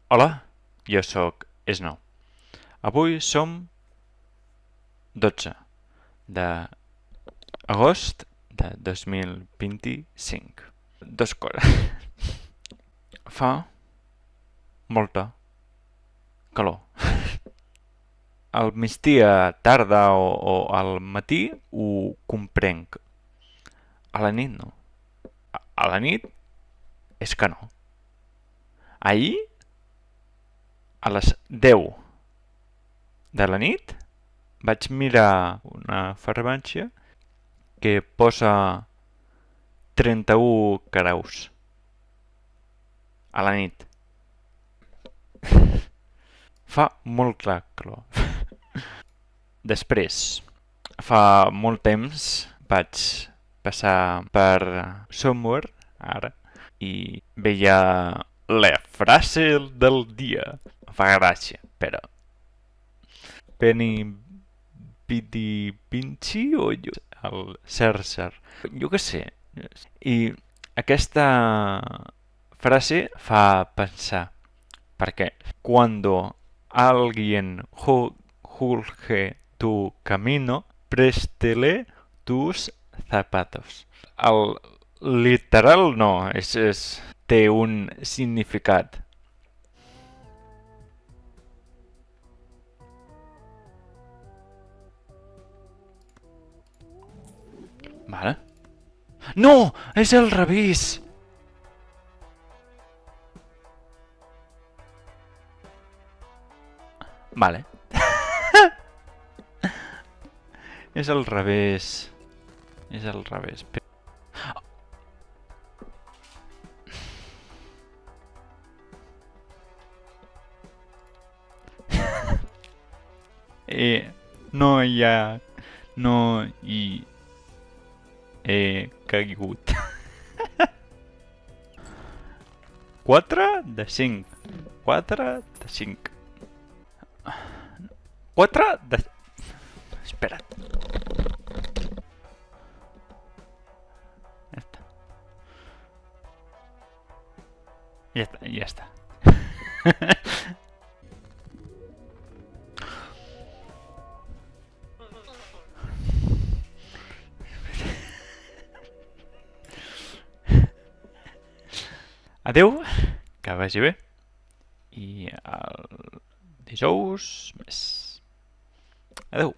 Hola, jo sóc Snow. Avui som 12 d'agost de 2025. Dos coses. Fa molta calor. Al migdia, tarda o al matí ho comprenc. A la nit no. A la nit és que no. Ahir, a les 10 de la nit, vaig mirar una farmàcia que posa 31 graus a la nit. Fa molta calor. Després, fa molt temps vaig passar per Somewhere, ara, i veia la frase del dia. Fa gràcia, però... Penny Pidi Pinchi o jo? El Cercer. Jo què sé. I aquesta frase fa pensar, perquè cuando alguien juzgue tu camino, préstele tus zapatos. El literal no, té un significat. Vale. No! És al revés! Vale. És al revés. És al revés. No hi ha... No hi he caigut. 4 de 5. 4 de 5. 4 de... Espera't. Ja està. Ja està, ja està. Adeu, que vagi bé. I el dijous més. Adeu.